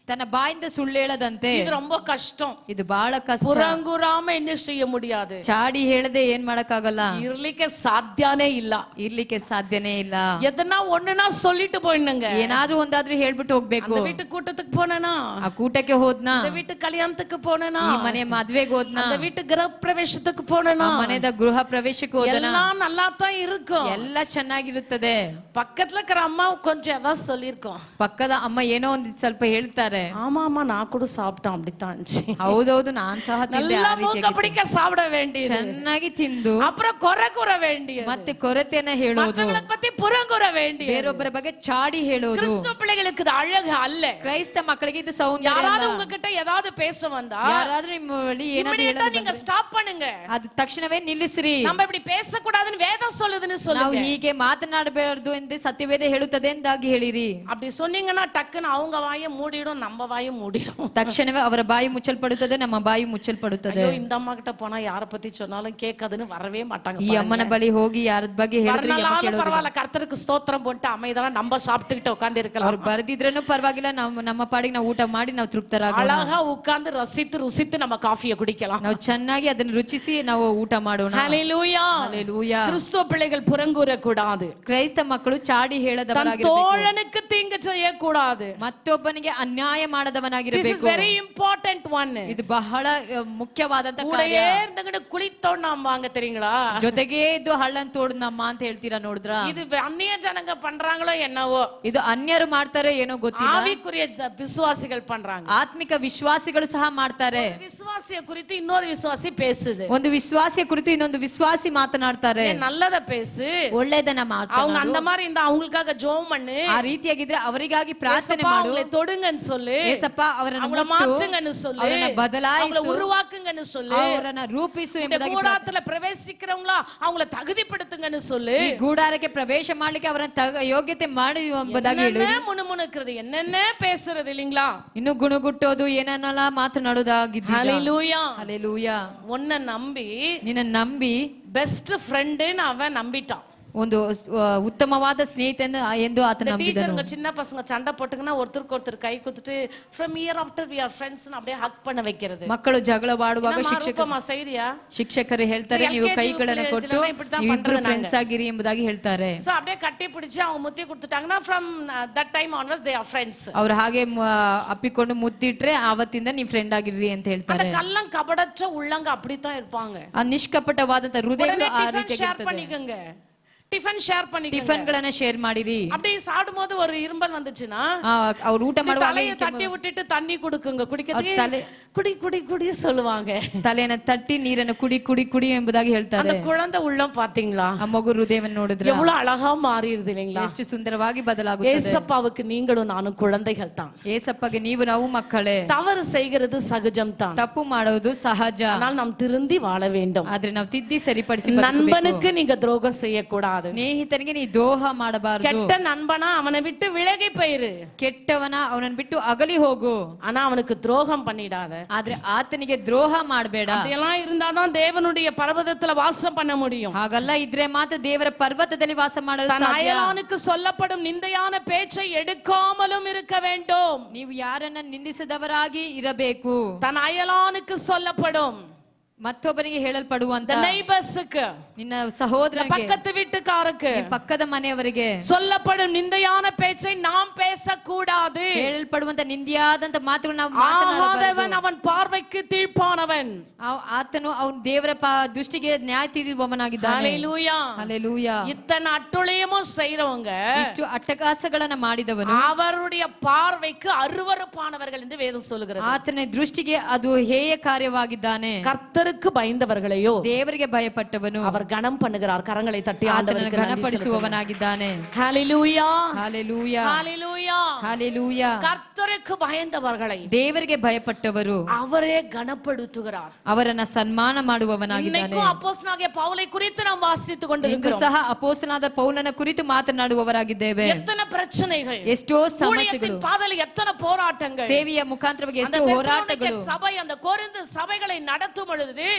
ತನ್ನ ಬಾಯಿಂದ ಸುಳ್ಳೇಳದಂತೆ. இது ரொம்ப கஷ்டம். ಇದು ಬಹಳ ಕಷ್ಟ. புறங்குறாம என்ன செய்ய முடியாது, ಚಾಡಿ ಹೇಳದೆ ಏನ್ ಮಾಡಕ್ಕಾಗಲ್ಲ, ಇರ್ಲಿಕ್ಕೆ ಸಾಧ್ಯನೇ ಇಲ್ಲ. ಇರ್ಲಿಕ್ಕೆ ಸಾಧ್ಯನೇ ಇಲ್ಲ. எதனா ஒண்ணுனா சொல்லிட்டு போயிடுங்க. ಏನಾದ್ರೂ ಒಂದಾದ್ರೂ ಹೇಳ್ಬಿಟ್ಟು ಹೋಗ್ಬೇಕು. அந்த வீட்டு கூட்டத்துக்கு போனேனா, ಆ ಕೂಟಕ್ಕೆ ಹೋದ್ನಾ, அந்த வீட்டு கல்யாணத்துக்கு போனேனா, ಈ ಮನೆ ಮದ್ವೆಗೆ ಹೋದ್ನಾ, அந்த வீட்டு கிரக பிரவேசத்துக்கு போனேனா, ಆ ಮನೆದ ಗೃಹ ಪ್ರವೇಶಕ್ಕೆ ಹೋದನಾ, எல்லாம் நல்லா தான் இருக்கும். ಎಲ್ಲ ಚೆನ್ನಾಗಿರುತ್ತದೆ. பக்கத்துல இருக்கிற அம்மா கொஞ்சம் ஏதாவது சொல்லிருக்கோம், ಪಕ್ಕದ ಅಮ್ಮ ಏನೋ ಒಂದ್ ಸ್ವಲ್ಪ ಹೇಳ್ತಾರೆ, ஆமா ஆமா நான் கூட சாப்பிட்டேன் அப்படித்தான் இருந்துச்சு. ಹೌದೌದು ನಾನ್ ಸಹ ತಿಂದೆ, நல்லா ಆ மூக்க ರೀತಿಯಾಗಿ பிடிக்க சாப்பிட வேண்டியது, ಚೆನ್ನಾಗಿ ತಿಂದು அப்புறம் குறை கூற வேண்டியது, ಮತ್ತೆ ಕೊರತೆಯನ್ನ ಹೇಳೋದು, மற்றவங்களை பத்தி புறங்குற வேண்டியது. ಬೇರೊಬ್ಬರ ಬಗ್ಗೆ ಚಾಡಿ ಹೇಳೋದು. கிறிஸ்துவ பிள்ளைகளுக்கு இது அழகு அல்ல. ಕ್ರೈಸ್ತ ಮಕ್ಕಳಿಗೆ ಇದು ಸೌಂದರ್ಯ யாராவது ಅಲ್ಲ. உங்ககிட்ட ஏதாவது பேச வந்தா ಯಾರಾದ್ರೂ ನಿಮ್ಮ ಬಳಿ ಏನಾದ್ರೂ immediate ಹೇಳೋದು நீங்க ಬಂದ್ರೆ ஸ்டாப் பண்ணுங்க. ಅದು ತಕ್ಷಣವೇ ನಿಲ್ಲಿಸ್ರಿ. நம்ம இப்படி பேசக்கூடாதுன்னு வேதம் சொல்லுதுன்னு ನಾವು சொல்லுங்க. ಹೀಗೆ ಮಾತನಾಡಬಾರದು ಎಂದು ಸತ್ಯವೇದ ಹೇಳುತ್ತದೆ ಎಂದಾಗಿ ಹೇಳಿರಿ. அப்படி சொன்னீங்கன்னா டக்குன்னு அவங்க வாயை மூடிடும், நம்ம வாயை மூடிடும். ತಕ್ಷಣವೇ ಅವರ ಬಾಯಿ ಮುಚ್ಚಲ್ಪಡುತ್ತದೆ, ನಮ್ಮ ಬಾಯಿ ಮುಚ್ಚಲ್ಪಡುತ್ತದೆ. ஐயோ இந்த அம்மா கிட்ட போனா யார பத்தி சொன்னாலும் கேட்காதுன்னு வரவே மாட்டாங்க. ಈ ಅಮ್ಮನ ಬಳಿ ಹೋಗಿ ಯಾರ ಬಗ್ಗೆ ಹೇಳಿದ್ರೆ ಯಮ್ಮ ಕೇಳೋದಿಲ್ಲ. பரவாயில்ல, கர்த்தருக்கு ஸ்தோத்திரம் போட்டு அமைதலா நம்ம சாப்பிட்டுக்கிட்டு உட்கார்ந்து இருக்கலாம். ಅವ್ರು ಬರ್ದಿದ್ರೂ ಪರವಾಗಿಲ್ಲ, ನಮ್ಮ ಪಾಡಿಗೆ ನಾವು ಊಟ ಮಾಡಿ ನಾವು ತೃಪ್ತರಾಗೋಣ. அழகா உட்கார்ந்து ரசித்து ருசித்து நம்ம காஃபியை குடிக்கலாம். ನಾವು ಚೆನ್ನಾಗಿ ಅದನ್ನ ರುಚಿಸಿ ನಾವು ಊಟ ಮಾಡೋಣ. ஹalleluya ஹalleluya. கிறிஸ்துவ பிள்ளைகள் புறங்கூற கூடாது. ಕ್ರೈಸ್ತ ಮಕ್ಕಳು ಚಾಡಿ ಹೇಳದವರಾಗಿರಬೇಕು. தோழனுக்கு தீங்கு செய்ய கூடாது. ಮತ್ತೊಬ್ಬನಿಗೆ ಅನ್ಯಾಯ ಮಾಡದವನಾಗಿರಬೇಕು. This is very important one. ಇದು ಬಹಳ ಮುಖ್ಯವಾದಂತ ಕಾರ್ಯ. கூடயே இருந்துகிட்டு குளித்தோண்டாம்பாங்க தெரியுங்களா? ಜೊತೆಗೆ ಇದ್ದು ಹಳ್ಳನ್ ತೋಡ್ನಮ್ಮ ಅಂತ ಹೇಳ್ತೀರಾ ನೋಡಿದ್ರ? இது அந்நிய ஜனங்க பண்றாங்களோ என்னவோ, ಇದು ಅನ್ಯರು ಮಾಡ್ತಾರೆ ಏನೋ ಗೊತ್ತಿಲ್ಲ. ஆவிக்குரிய விசுவாசிகள் பண்றாங்க. ಆತ್ಮಿಕ ವಿಶ್ವಾಸಿಗಳು ಸಹ ಮಾಡ್ತಾರೆ. விசுவாசிய குறித்து இன்னொரு விசுவாசி பேசுது. ಒಂದು ವಿಶ್ವಾಸಿಯ ಕುರಿತು ಇನ್ನೊಂದು ವಿಶ್ವಾಸಿ ಮಾತನಾಡ್ತಾರೆ. நல்லத பேசு, ಒಳ್ಳೆದನ್ನ ಮಾತಾಡು. அவங்க அந்த மாதிரி இருந்தா அவங்களுக்காக ஜெபம் பண்ணு. ಆ ರೀತಿಯಾಗಿದ್ರೆ ಅವರಿಗಾಗಿ ಪ್ರಾರ್ಥನೆ ಮಾಡು. அவங்களை தொடுங்கன்னு சொல்லு. ಏಸಪ್ಪ ಅವರನ್ನು அவங்கள மாற்றுங்கன்னு சொல்லு. ಅವರನ್ನ ಬದಲಾಯಿಸು. அவங்கள உருவாக்குங்கன்னு சொல்லு. ಅವರನ್ನ ರೂಪಿಸು ಎಂಬುದಾಗಿ கூடாரத்துல பிரவேசிக்கிறவங்களா அவங்கள தகுதிப்படுத்துங்கன்னு சொல்லு. ಈ ಗೂಡಾರಕ್ಕೆ ಪ್ರವೇಶ ಮಾಡ್ಲಿಕ್ಕೆ ಅವರನ್ನ ಯೋಗ್ಯತೆ ಮಾಡಿ ಎಂಬುದಾಗಿ ಹೇಳು. என்னென்ன முணுமுணுக்கிறது, என்னென்ன பேசுறது இல்லீங்களா? ಇನ್ನು ಗುಣಗುಟ್ಟೋದು ಏನನ್ನೆಲ್ಲ ಮಾತನಾಡೋದಾಗಿದ್ದೀರಾ? ஹalleluya ಹalleluya. உன்னை நம்பி ನಿನ್ನ ನಂಬಿ பெஸ்ட் ஃப்ரெண்ட்னு அவன் நம்பிட்டான். ಒಂದು ಉತ್ತಮವಾದ ಸ್ನೇಹಿತನ ಎಂದು ಆತ ನಂಬಿದನು. டீச்சருங்க சின்ன பசங்க சண்டை போட்டுங்கன்னா ஒருத்தருக்கு ஒருத்தர் கை கொடுத்துட்டு from year after we are friends னு அப்படியே ஹக் பண்ண வைக்கிறது. ಮಕ್ಕಳು ಜಗಳವಾಡುವಾಗ ಶಿಕ್ಷಕರು ಹೇಳ್ತಾರೆ ನೀವು ಕೈಗಳನ್ನು ಕೊಟ್ಟು ಇಬ್ಬರು ಫ್ರೆಂಡ್ಸ್ ಆಗಿರಿ ಎಂಬುದಾಗಿ ಹೇಳ್ತಾರೆ. ಸೋ அப்படியே கட்டி பிடிச்சு அவங்க முத்தி கொடுத்துட்டாங்கன்னா from that time onwards they are friends. ಅವರು ಹಾಗೆ ಅಪ್ಪಿಕೊಂಡು ಮುತ್ತಿಟ್ರೆ ಆವತ್ತಿಂದ ನೀವು ಫ್ರೆಂಡ್ ಆಗಿರಿ ಅಂತ ಹೇಳ್ತಾರೆ. அந்த கள்ளம் கபடற்ற உள்ளங்க அப்படி தான் இருப்பாங்க. ಆ ನಿಷ್ಕಪಟವಾದಂತ ಹೃದಯಗಳು ಆ ರೀತಿಯಾಗಿ ಇರ್ತದೆ. டிஃபன் ஷேர் பண்ணிக்கங்க. ಟಿಫನ್ಗಳನ್ನು ಶೇರ್ ಮಾಡಿರಿ. அப்படியே சாப்பிடும்போது ஒரு இரும்பல் வந்துச்சுனா ಅವರು ಊಟ ಮಾಡುವಾಗ தலையை தட்டி விட்டுட்டு தண்ணி குடுக்குங்க, குடிக்கிறதுக்கு குடி குடி குடி சொல்லுவாங்க. ತಲೆಯನ್ನು ತಟ್ಟಿ ನೀರನ್ನು ಕುಡಿ ಕುಡಿ ಕುಡಿ ಎಂಬುದಾಗಿ ಹೇಳ್ತಾರೆ. அந்த குழந்தை உள்ளம் பாத்தீங்களா? ಆ ಮಗು ಹೃದಯವನ್ನು ನೋಡಿದ್ರೆ எவ்வளவு அழகா மாறிடுது இல்லீங்களா? ಎಷ್ಟು ಸುಂದರವಾಗಿ ಬದಲಾಗುತ್ತದೆ. ஏசப்பாவுக்கு நீங்களும் நானும் குழந்தைகள் தான். ஏசப்பாಗೆ ನೀವು ನಾವು ಮಕ್ಕಳೇ. தவறு செய்கிறது சகஜம் தான். ತಪ್ಪು ಮಾಡೋದು ಸಹಜ. ஆனால் நாம் திருந்தி வாழ வேண்டும். ಆದ್ರೆ ನಾವು ತಿದ್ದಿ ಸರಿಪಡಿಸಿಕೊಳ್ಳಬೇಕು. நண்பனுக்கு நீங்க துரோகம் செய்ய கூடாது. பண்ணக்கூடாது. ಸ್ನೇಹಿತನಿಗೆ ನೀ ದ್ರೋಹ ಮಾಡಬಾರದು. கெட்ட நண்பனா அவனை விட்டு விலகி போயிரு. ಕೆಟ್ಟವನ ಅವನನ್ನು ಬಿಟ್ಟು ಅಗಲಿ ಹೋಗು. ஆனா அவனுக்கு துரோகம் பண்ணிடாத. ಆದ್ರೆ ಆತನಿಗೆ ದ್ರೋಹ ಮಾಡಬೇಡ. அதெல்லாம் இருந்தாதான் தேவனுடைய பர்வதத்துல வாசம் பண்ண முடியும். ಹಾಗಲ್ಲ ಇದ್ರೆ ಮಾತ್ರ ದೇವರ ಪರ್ವತದಲ್ಲಿ ವಾಸ ಮಾಡಲು ಸಾಧ್ಯ. அயலானுக்கு சொல்லப்படும் நிந்தையான பேச்சை எடுக்காமலும் இருக்க வேண்டும். ನೀವು ಯಾರನ್ನ ನಿಂದಿಸದವರಾಗಿ ಇರಬೇಕು. தன் அயலானுக்கு சொல்லப்படும் ಮತ್ತೊಬ್ಬರಿಗೆ ಹೇಳಲ್ಪಡುವಂತ ನಿನ್ನ ಸಹೋದರನಿಗೆ, பக்கத்து வீட்டுக்காரருக்கு, ಪಕ್ಕದ ಮನೆಯವರಿಗೆ சொல்லப்படும் நிந்தையான பேச்சை நாம் பேசக்கூடாது. ಹೇಳಲ್ಪಡುವಂತ ನಿಂದೆಯಾದಂತ ಮಾತುಗಳನ್ನು ನಾವು ಮಾತನಾಡಬಾರದು. அவன் பார்வைக்கு தீர்ப்பானவன். ಆತನು ಅವನು ದೇವರ ದೃಷ್ಟಿಗೆ ನ್ಯಾಯ ತೀರಿಸುವವನಾಗಿದ್ದಾನೆ. ஹல்லேலூயா, ஹல்லேலூயா. இத்தனை அட்டுழியமும் செய்றவங்க, ಇಷ್ಟು ಅಟ್ಟಕಾಸಗಳನ್ನ ಮಾಡಿದವನು அவருடைய பார்வைக்கு அருவருப்பானவர்கள் என்று வேதம் சொல்கிறது. ಆತನ ದೃಷ್ಟಿಗೆ ಅದು ಹೇಯ ಕಾರ್ಯವಾಗಿದ್ದಾನೆ. கர்த்தருக்கு பயந்தவர்களையோ ದೇವರಿಗೆ ಭಯಪಟ್ಟವನು அவர் கனம் பண்ணுகிறார். கரங்களை தட்டி ஆண்டவருக்கு ಘನಪಡಿಸುವವನಾಗಿದ್ದಾನೆ. ஹல்லேலூயா, ஹல்லேலூயா, ஹல்லேலூயா, ஹல்லேலூயா. கர்த்தருக்கு பயந்தவர்களை, ದೇವರಿಗೆ ಭಯಪಟ್ಟವರು அவரே கனப்படுத்துகிறார். ಅವರನ್ನ ಸನ್ಮಾನ ಮಾಡುವವನಾಗಿದ್ದಾನೆ. இன்னைக்கும் அப்போஸ்தலனாகிய பவுலை குறித்து நாம் வாசித்துக் கொண்டிருக்கிறோம். ಸಹ ಅಪೊಸ್ತಲನಾದ ಪೌಲನ ಕುರಿತು ಮಾತನಾಡುವವರಾಗಿದ್ದೇವೆ. எத்தனை பிரச்சனைகள், ಎಷ್ಟೋ ಸಮಸ್ಯೆಗಳು, பாதையில் எத்தனை போராட்டங்கள், ಸೇವೆಯ ಮುಖಾಂತರವಾಗಿ ಎಷ್ಟೋ ಹೋರಾಟಗಳು. ಸಭೆ, அந்த ಕೊರಿಂಥ ಸಭೆகளை நடத்தும் பொழுது,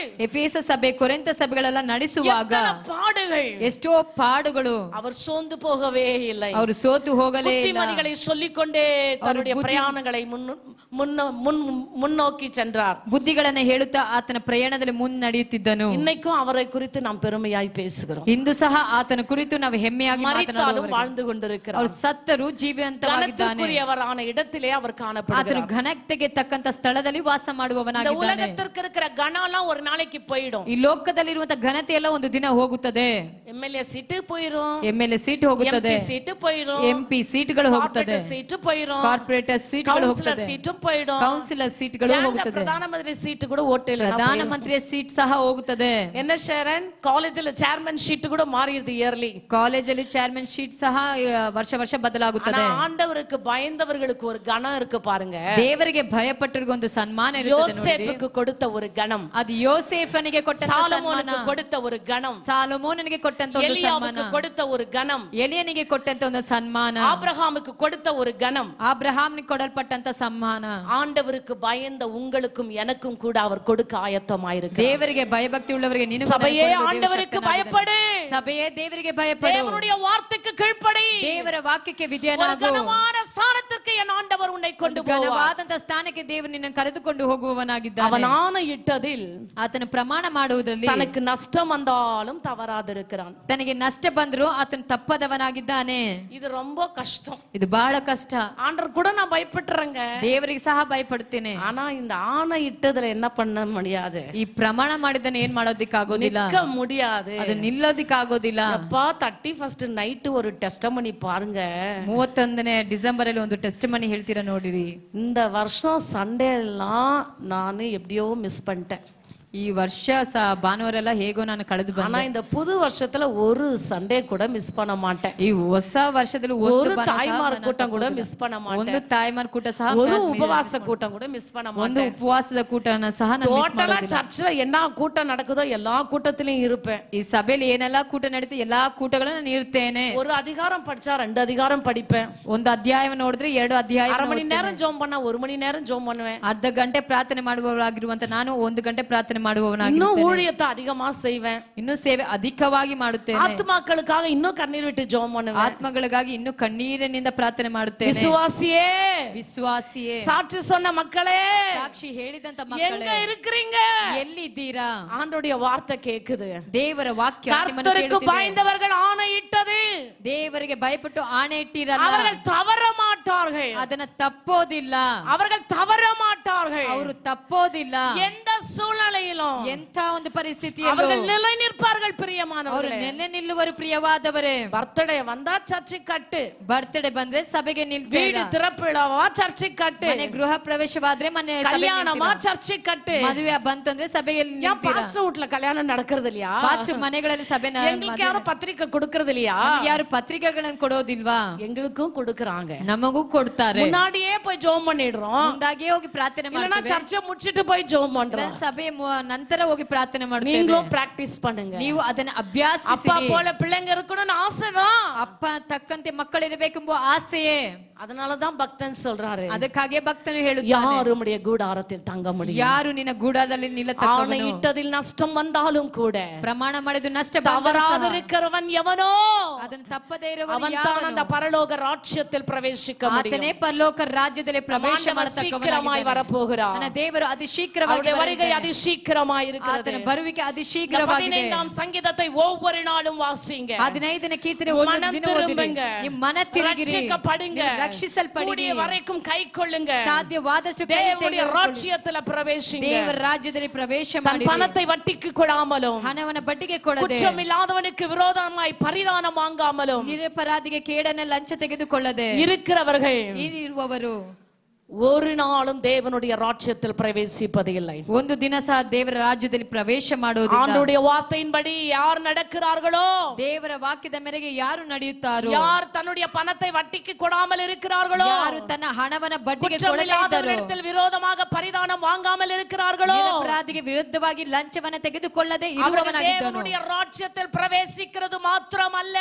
ಎಫೆಸ ಸಭೆ, ಕೊರಿಂಥ ಸಭೆಗಳೆಲ್ಲ ನಡೆಸುವಾಗ பாடுகள், ಎಷ್ಟೋ ಪಾಡುಗಳು. அவர் ಸೋಂದು போகவே இல்லை. ಅವರು ಸೋತು ಹೋಗಲೇ ಇಲ್ಲ. புத்திமதிகளை சொல்லிக்கொண்டே தன்னுடைய பிரயாணங்களை முன்னோக்கி சென்றார். ಬುದ್ಧಿಗಳನ್ನು ಹೇಳುತ್ತಾ ಆತನ ಪ್ರಯಾಣದಲ್ಲಿ ಮುನ್ನಡೆಯುತ್ತಿದ್ದನು. இன்னைக்கும் அவரை குறித்து நாம் பெருமையாய் பேசுகிறோம். ಇಂದು ಸಹ ಆತನ ಕುರಿತು ನಾವು ಹೆಮ್ಮೆಯಾಗಿ ಮಾತನಾಡುತ್ತೇವೆ. வாழ்ந்து கொண்டிருக்கிறார். ಅವರು ಸತ್ತರು ಜೀವಂತವಾಗಿದ್ದಾನೆ. கனத்துக்குரியவரான இடத்திலே அவர் காணப்படுகிறார். ಆತನು ಘನತೆಗೆ ತಕ್ಕಂತ ಸ್ಥಳದಲ್ಲಿ ವಾಸ ಮಾಡುವವನಾಗಿದ್ದಾನೆ. உலகத்திற்கு இருக்கிற கனலாம் ஒரு நாளைக்கு போய்டும். ಈ ಲೋಕದಲ್ಲಿರುವಂತ ಘನತೆ ಎಲ್ಲ ಒಂದು ದಿನ ಹೋಗುತ್ತದೆ. எம்எல்ஏ சீட்டு போயிடும், ಎಂಎಲ್ಎ ಸೀಟ್ ಹೋಗುತ್ತದೆ, ಎಂಪಿ ಸೀಟ್ போயிடும், ಎಂಪಿ ಸೀಟ್ಗಳು ಹೋಗುತ್ತದೆ, ಸೀಟ್ போயிடும், ಕಾರ್ಪೊರೇಟರ್ ಸೀಟ್ಗಳು ಹೋಗುತ್ತದೆ, ಸೀಟ್ போயிடும், ಕೌನ್ಸಿಲರ್ ಸೀಟ್ಗಳು ಹೋಗುತ್ತದೆ, ಪ್ರಧಾನಮಂತ್ರಿ ಸೀಟ್ ಕೂಡ ಹೋಟೆಲ್, ಪ್ರಧಾನಮಂತ್ರಿಯ ಸೀಟ್ ಸಹ ಹೋಗುತ್ತದೆ. என்ன ಶರಣ್, ಕಾಲೇಜಲ್ಲಿ ಚೇರ್ಮನ್ ಸೀಟ್ ಕೂಡ ಮಾರಿರುತ್ತೆ ಇಯರ್ಲಿ. ಕಾಲೇಜಲ್ಲಿ ಚೇರ್ಮನ್ ಸೀಟ್ ಸಹ ವರ್ಷ ವರ್ಷ ಬದಲಾಗುತ್ತದೆ. ஆண்டவருக்கு பயந்தவர்களுக்கு ஒரு கனம் இருக்கு பாருங்க. ದೇವರಿಗೆ ಭಯಪಟ್ಟವರಿಗೆ ಒಂದು ಸನ್ಮಾನ ಇರುತ್ತದೆ. யோசேப்புக்கு கொடுத்த ஒரு கனம், ಅದು ಯೋಸೇಫನಿಗೆ ಕೊಟ್ಟ ಸಾಲಮೋನನಿಗೆ கொடுத்த ஒரு கனம், ಸಾಲಮೋನನಿಗೆ ಕೊಟ್ಟಂತ ಒಂದು ಸನ್ಮಾನ, ಎಲಿಯಾವಿಗೆ கொடுத்த ஒரு கனம், ಎಲಿಯನಿಗೆ ಕೊಟ್ಟಂತ ಒಂದು ಸನ್ಮಾನ, ஆபிரகாமுக்கு கொடுத்த ஒரு கனம், ಆಬ್ರಹಾಮನಿಗೆ ಕೊಡಲ್ಪಟ್ಟಂತ ಸನ್ಮಾನ ஆண்டவருக்கு பயந்த உங்களுக்கும் எனக்கும் கூட அவர் கொடுக்க ஆயத்தமாயிருக்கிறார். ದೇವರಿಗೆ ಭಯಭಕ್ತಿ உள்ளவರಿಗೆ ನೀನು சபையே ஆண்டவருக்கு பயப்படு, ಸಭೆಯೇ ದೇವರಿಗೆ ಭಯಪಡು, தேவனுடைய வார்த்தைக்கு கீழ்ப்படி, ದೇವರ ವಾಕ್ಯಕ್ಕೆ ವಿಧೇಯನಾಗು. கனமான ஸ்தானத்திற்கு என் ஆண்டவர் உன்னை கொண்டு போவார். ಘನವಾದಂತ ಸ್ಥಾನಕ್ಕೆ ದೇವರು ನಿನ್ನನ್ನು ಕರೆದುಕೊಂಡು ಹೋಗುವವನಾಗಿದ್ದಾನೆ. அவன் ஆணையிட்டதில், ಆತನ ಪ್ರಮಾಣ ಮಾಡುವುದರಲ್ಲಿ தனக்கு நஷ்டம் வந்தாலும் தவறாதிருக்கிறான். ತನಗೆ ನಷ್ಟ ಬಂದರೂ ಆತನ ತಪ್ಪದವನಾಗಿದ್ದಾನೆ. இது ரொம்ப கஷ்டம், ಇದು ಬಹಳ ಕಷ್ಟ. ஆண்டவர் கூட நான் பயப்படுறேங்க, ದೇವರಿಗೆ ಸಹ ಭಯಪಡುತ್ತೇನೆ. ஆனா இந்த ஆணையிட்டதுல என்ன பண்ண முடியாது. ಈ ಪ್ರಮಾಣ ಮಾಡಿದ್ದನ್ನು ಏನ್ ಮಾಡೋದಿಕ್ಕಾಗೋದಿಲ್ಲ, நிற்க முடியாது, ಅದು ನಿಲ್ಲೋದಿಕ್ಕಾಗೋದಿಲ್ಲ. அப்பா 31st நைட் ஒரு டெஸ்டமனி பாருங்க. 31ನೇ ಡಿಸೆಂಬರ್ ಅಲ್ಲಿ ಒಂದು ಟೆಸ್ಟ್ ಮನಿ ಹೇಳ್ತೀರಾ ನೋಡಿರಿ. இந்த வருஷம் சண்டே எல்லாம் நான் எப்படியோ மிஸ் பண்ணிட்டேன். ಈ ವರ್ಷ ಭಾನುವಾರೆಲ್ಲ ಹೇಗೋ ನಾನು ಕಳೆದು ಬಂದೆ. ஆனா இந்த புது வருஷத்துல ஒரு சண்டே கூட மிஸ் பண்ண மாட்டேன். ಈ ಹೊಸ ವರ್ಷದಲ್ಲಿ ஒரு தாய்மார் கூட்டம் கூட மிஸ் பண்ண மாட்டேன். ಒಂದು ತಾಯ್ಮಾರ್ ಕೂಟ ಸಹ, ஒரு உபவாச கூட்டம் கூட மிஸ் பண்ண மாட்டேன். ಒಂದು ಉಪವಾಸದ ಕೂಟನ ಸಹ ನಾನು ಮಿಸ್ ಮಾಡೋದಿಲ್ಲ. ಟೋಟಲಾ ಚರ್ಚ್ல என்ன கூட்டம் நடக்குதோ எல்லா கூட்டத்திலயும் இருப்பேன். ಈ ಸಭೆಯಲ್ಲಿ ಏನೆಲ್ಲ ಕೂಟ ನಡೀತು ಎಲ್ಲಾ ಕೂಟಗಳಲ್ಲಿ ನಾನು ಇರ್ತೇನೆ. ஒரு அதிகாரம் படிச்சா 2 அதிகாரம் படிப்பேன். ಒಂದು ಅಧ್ಯಾಯವನ್ನು ನೋಡಿದ್ರೆ 2 ಅಧ್ಯಾಯ. ಅரை மணி நேரம் ஜெபம் பண்ணா 1 மணி நேரம் ஜெபம் பண்ணுவேன். ಅರ್ಧ ಗಂಟೆ ಪ್ರಾರ್ಥನೆ ಮಾಡುವವರಾಗಿರುವಂತ ನಾನು 1 ಗಂಟೆ ಪ್ರಾರ್ಥನೆ ಮಾಡುವವನಾಗಿದ್ದೇನೆ. இன்னும் ஊழியத்தை அதிகமா செய்வேன். ಇನ್ನೂ ಸೇವೆ ಅಧಿಕವಾಗಿ ಮಾಡುತ್ತೇನೆ. ಆತ್ಮಕ್ಕಾಗ ಇನ್ನೂ ಕಣ್ಣೀರು ಬಿಟ್ಟು ಜெபம் பண்ணுவேன். ಆತ್ಮಗಳಿಗಾಗಿ ಇನ್ನೂ ಕಣ್ಣೀರಿನಿಂದ ಪ್ರಾರ್ಥನೆ ಮಾಡುತ್ತೇನೆ. விசுவாசியே, ವಿಶ್ವಾಸಿಯೇ, சாட்சி சொன்ன மக்களே, ಸಾಕ್ಷಿ ಹೇಳಿದಂತ ಮಕ್ಕಳೇ, எங்க இருக்கிறீங்க? ಎಲ್ಲಿದ್ದೀರಾ? ஆண்டவருடைய வார்த்தை கேக்குது. ದೇವರ ವಾಕ್ಯ கர்த்தருக்கு பயந்தவர்கள் ஆணையிட்டது, ದೇವರಿಗೆ ಭಯಪಟ್ಟು ಆಣೆ ಇಟ್ಟಿರಲ್ಲ, அவர்கள் தவற மாட்டார்கள். ಅದನ್ನ ತಪ್ಪೋದಿಲ್ಲ, அவர்கள் தவற மாட்டார்கள். ಅವರು ತಪ್ಪೋದಿಲ್ಲ. எந்த சூழ்நிலையிலும், ಎಂಥ ಒಂದು ಪರಿಸ್ಥಿತಿಯಲ್ಲೂ அவர்கள் நிலை நிற்பார்கள். ಅವರು பிரியமானவர்களே, ನೆಲೆ ನಿಲ್ಲುವರು. ಪ್ರಿಯವಾದವರೇ, பர்த்டே வந்தா சர்ச்சை கட்டு, ಬರ್ತ್ಡೇ ಬಂದ್ರೆ ಸಭೆಗೆ ನಿಲ್ಬೇಡ. வீடு திறப்பிழவா சர்ச்சை கட்டு, ಮನೆ ಗೃಹ ಪ್ರವೇಶವಾದ್ರೆ ಮನೆ கல்யாணமா சர்ச்சை கட்டு. ಮದುವೆ ಬಂತಂದ್ರೆ ಸಭೆಯಲ್ಲಿ ನಿಲ್ತೀರಾ? பாஸ்டர் வீட்ல கல்யாணம் நடக்கிறது இல்லையா? ಪಾಸ್ಟರ್ ಮನೆಗಳಲ್ಲಿ ಸಭೆ எங்களுக்கு யாரும் பத்திரிக்கை கொடுக்கிறது இல்லையா? ಯಾರು ಪತ್ರಿಕೆಗಳನ್ನು ಕೊಡೋದಿಲ್ವಾ? எங்களுக்கும் கொடுக்கறாங்க, ನಮಗೂ ಕೊಡ್ತಾರೆ. முன்னாடியே போய் ஜெபம் பண்ணிடுறோம், ಮುಂದಾಗೆ ಹೋಗಿ ಪ್ರಾರ್ಥನೆ இல்லனா ಮಾಡ್ತೀವಿ, சர்ச்சை முடிச்சிட்டு போய் ஜெபம் பண்றோம். ಸಭೆ ನಂತರ ಹೋಗಿ ಪ್ರಾರ್ಥನೆ ಮಾಡ್ತೀವಿ. நீங்களும் பிராக்டீஸ் பண்ணுங்க. ನೀವು ಅದನ್ನ ಅಭ್ಯಾಸಿಸಿರಿ. அப்பா போல பிள்ளைங்க இருக்கணும்னு ஆசைதான். ಅಪ್ಪ ತಕ್ಕಂತೆ ಮಕ್ಕಳಿರಬೇಕೆಂಬ ಆಸೆಯೇ. அதனாலதான் பக்தன் சொல்றாரு, ಅದಕ್ಕಾಗಿ ಭಕ್ತನು ಹೇಳುತ್ತಾನೆ, யார் உம்முடைய கூடாரத்தில் தங்க முடியும்? ಯಾರು ನಿನ್ನ ಗೂಡಾದಲ್ಲಿ ನಿಲ್ಲತಕ್ಕವನು? ஆணையிட்டதில் நஷ்டம் வந்தாலும் கூட ಪ್ರಮಾಣ ಮಾಡಿದ್ದು ನಷ್ಟ தவறாதிருக்கிறவன் எவனோ ಅದನ್ನು ತಪ್ಪದೇ ಇರುವವನು அவன் தான் அந்த பரலோக ராஜ்யத்தில் பிரவேசிக்க முடியும். ಆತನೇ ಪರಲೋಕ ರಾಜ್ಯದಲ್ಲಿ ಪ್ರವೇಶ சீக்கிரமாய் வரப்போகிறார். ನನ್ನ ದೇವರು ಅತಿ ಶೀಘ್ರವಾಗಿ வருகை ಅತಿ ಶೀಘ್ರமாய் இருக்கிறது. ಆತನ ಬರುವಿಕೆ ಅತಿ ಶೀಘ್ರವಾಗಿದೆ. 15ಆம் ಸಂಗೀತத்தை ஒவ்வொரு நாளும் வாசிங்க. 15ನೇ ಕೀರ್ತನೆ ಒಂದು ದಿನ ಓದಿರಿ. ನಿಮ್ಮ ಮನ ತಿರುಗಿರಿ, ರಕ್ಷಿಸಲ್ಪಡುங்க, ರಕ್ಷಿಸಲ್ಪಡಿರಿ, ವರೆக்கும் ಕೈಕೊಳ್ಳುங்க, ಸಾಧ್ಯವಾದಷ್ಟು தேவனுடைய ராஜ்யத்தில் பிரவேசிங்க. ದೇವರ ರಾಜ್ಯದಲ್ಲಿ ಪ್ರವೇಶ ಮಾಡಿ, பணத்தை வட்டிக்கு கொடாமலும், ಹಣವನ್ನು ಬಡ್ಡಿಗೆ ಕೊಡದೆ, குற்றமில்லாதவனுக்கு விரோதமாய் பரிதானம் வாங்காமலும், ನಿರಪರಾಧಿಗೆ ಕೇಡನ್ನು ಲಂಚ ತೆಗೆದುಕೊಳ್ಳದೆ இருக்கிறவர்கள் ಇರುವವರು ஒரு நாளும் தேவனுடைய ராஜ்யத்தில் பிரவேசிப்பது இல்லை. ಒಂದು ದಿನ ಸಹ ದೇವರ ರಾಜ್ಯದಲ್ಲಿ ಪ್ರವೇಶ ಮಾಡುವುದಿಲ್ಲ. ஆண்டவருடைய வார்த்தையின்படி யார் நடக்கிறார்களோ, ದೇವರ ವಾಕ್ಯದ ಮೇರೆಗೆ ಯಾರು ನಡೆಯುತ್ತಾರೋ, யார் தன்னுடைய பணத்தை வட்டிக்கு கொடாமல் இருக்கிறார்களோ, ಯಾರು ತನ್ನ ಹಣವನ್ನು ಬಡ್ಡಿಗೆ ಕೊಡದೇ ಇದ್ದಾರೋ, ವಿರೋಧமாக ಪರಿದಾனம் வாங்காமல் இருக்கிறார்களோ, ನಿರಪರಾಧಿಗೆ ವಿರುದ್ಧವಾಗಿ ಲಂಚವನ್ನು ತೆಗೆದುಕೊಳ್ಳದೆ ಇರುವವನಾಗಿದ್ದನು, தேவனுடைய ராஜ்யத்தில் பிரவேசிக்கிறது மாத்திரமல்ல,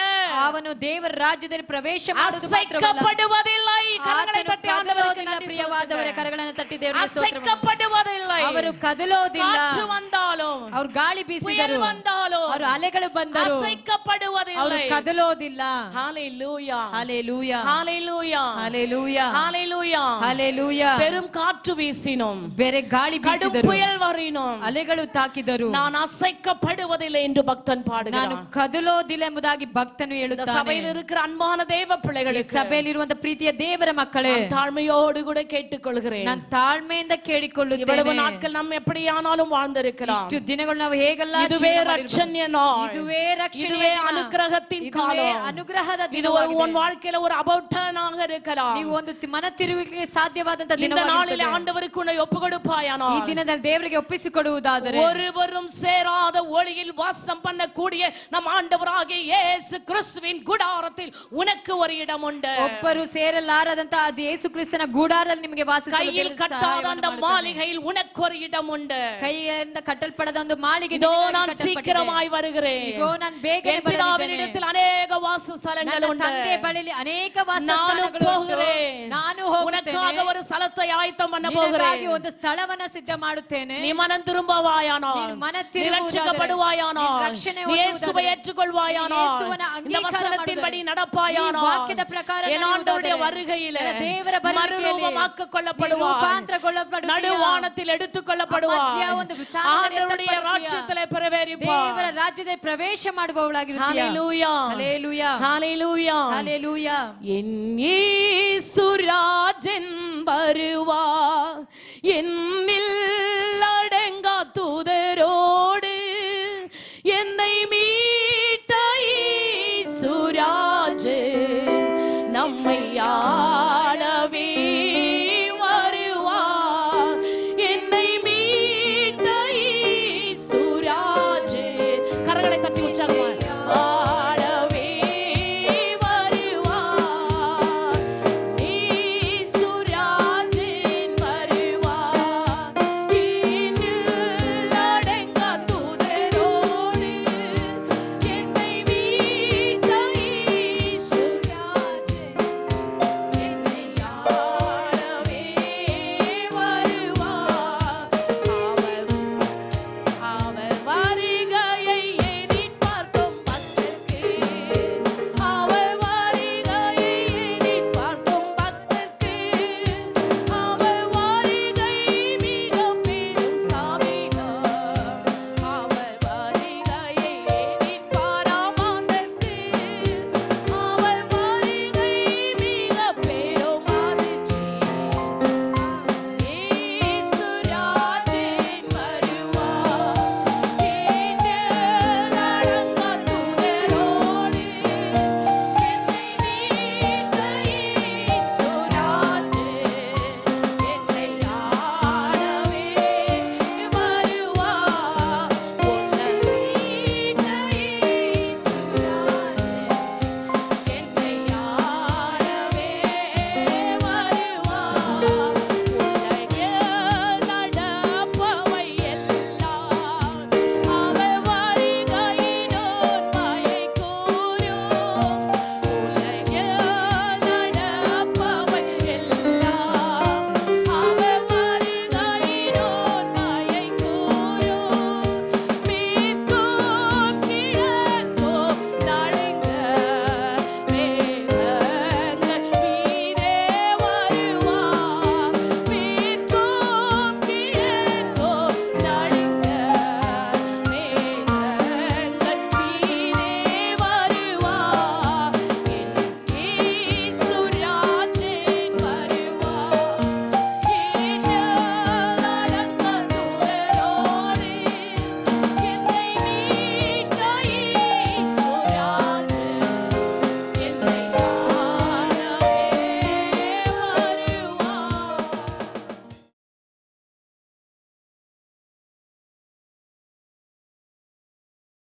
ಅವನು ದೇವರ ರಾಜ್ಯದಲ್ಲಿ ಪ್ರವೇಶ ಮಾಡುವುದು ಮಾತ್ರವಲ್ಲ, ಅಸೈಕಪಡುವುದಿಲ್ಲ. ಕರங்களை ತಟ್ಟಿ ಆಂಡವರಿಗೆ ಪ್ರಿಯವಾದವರೇ, ಕರಗಳನ್ನು ತಟ್ಟಿ ದೇವರಿಗೆ ಸ್ತೋತ್ರ. ಅಸೈಕಪಡುವುದಿಲ್ಲ. ಅವರು ಕದಲೋದಿಲ್ಲ. ಕಾற்று வந்தாலும், ಅವರು ಗಾಳಿ ಬೀಸಿದರು, ಬಂದಾலும், ಅವರು ಅಲೆಗಳು ಬಂದರು, ಅಸೈಕಪಡುವುದಿಲ್ಲ. ಅವರು ಕದಲೋದಿಲ್ಲ. ஹalleluya, ஹalleluya, ஹalleluya, ஹalleluya, ஹalleluya, ஹalleluya. பெரும் காற்று வீசினோம், ಬೇರೆ ಗಾಳಿ ಬೀಸಿದರು, புயல் வரினோம், ಅಲೆಗಳು ತಾಕಿದರು, நான் அசைக்கப்படுவதில்லை என்று பக்தன் பாடுகிறான். ನಾನು ಕದಲೋದಿಲ್ಲ ಎಂಬುದಾಗಿ ಭಕ್ತನು ಹೇಳುತ್ತಾನೆ. சபையில் இருக்கிற அன்பான தேவ பிள்ளைகளுக்கு, ಸಭೆಯಲ್ಲಿರುವಂತ ಪ್ರೀತಿಯ ದೇವರ ಮಕ್ಕಳೇ, தாழ்மையோடு கூட கேட்டுக்கொள்கிறேன். ನಾನು ತಾಳ್ಮೆಯಿಂದ ಕೇಳಿಕೊಳ್ಳುತ್ತೇನೆ. இவ்வளவு நாட்கள் நாம் எப்படியானாலும் வாழ்ந்திருக்கலாம். ಇಷ್ಟು ದಿನಗಳು ನಾವು ಹೇಗೆಲ್ಲ இதுவே ரட்சண்ய நாள், ಇದುವೇ ರಕ್ಷಣೆ, இதுவே ಅನುಗ್ರಹத்தின் ಕಾಲ, ಅನುಗ್ರಹದ இது உன் வாழ்க்கையில ஒரு அபௌட்டனாக இருக்கலாம். ನೀವು ಒಂದು ಮನ ತಿರುಗಿಗೆ ಸಾಧ್ಯವಾದಂತ இந்த நாளிலே ஆண்டவருக்கு உன்னை ஒப்பு கொடுப்பாயானால், ಈ ದಿನದಲ್ಲಿ ದೇವರಿಗೆ ಒಪ್ಪಿಸಿಕೊಡುವುದಾದರೆ, ஒருவரும் சேராத ஒளியில் வாசம் பண்ணக்கூடிய நம் ஆண்டவராகிய இயேசு கிறிஸ்துவின் கூடாரத்தில் உனக்கு ஒரு இடம் உண்டு. ಒಬ್ಬರು ಸೇರಲಾರದಂತ ಅದು ಯೇಸು ಕ್ರಿಸ್ತನ ಗೂಡಾರದಲ್ಲಿ ನಿಮಗೆ ವಾಸಿಸಲು கையில் கட்டாத அந்த மாளிகையில் உனக்கு ஒரு இடம் உண்டு. ಕೈಯಿಂದ ಕಟ್ಟಲ್ಪಡದ ಒಂದು ಮಾಳಿಗೆ இதோ நான் சீக்கிரமாய் வருகிறேன். இதோ நான் ಬೇಗನೆ பிதாவினிடத்தில் ಅನೇಕ ವಾಸಸ್ಥಳங்கள் ಉಂಟು. ತಂದೆ ಬಳಿಯಲ್ಲಿ ಅನೇಕ ವಾಸಸ್ಥಾನಗಳು ಉಂಟು. ನಾನು உனக்காக ஒரு ஸ்தலத்தை ஆயத்தம் பண்ண போகிறேன். ಒಂದು ಸ್ಥಳವನ್ನು ಸಿದ್ಧ ಮಾಡುತ್ತೇನೆ. நீ மனம் திரும்புவாயானால், நீ ரட்சிக்கப்படுவாயானால், இயேசுவை ஏற்றுக்கொள்வாயானால், இந்த வசனத்தின்படி நடப்பாயானால், ವಾಕ್ಯದ ಪ್ರಕಾರ என் ஆண்டவருடைய வருகையிலே மறுரூபமாக்கக் கொள்ளப்படுவார், நடுவானத்தில் எடுத்துக் கொள்ளப்படுவார், ஆண்டவருடைய ராஜ்யத்திலே பிரவேசிப்பார். ದೇವರ ರಾಜ್ಯದಲ್ಲಿ ಪ್ರವೇಶ ಮಾಡುವವಳಾಗಿರುತ್ತೀಯ. ஹalleluya, ஹalleluya, ஹalleluya, ஹalleluya. என் இயேசுராஜன் வருவார், என்னில் அடங்கா தூதரோடு என்னை மீட்ட இயேசுராஜே நம்மை ஆளவே வருவார், என்னை மீட்ட இயேசுராஜே. கரங்களை தட்டி உற்சாகமா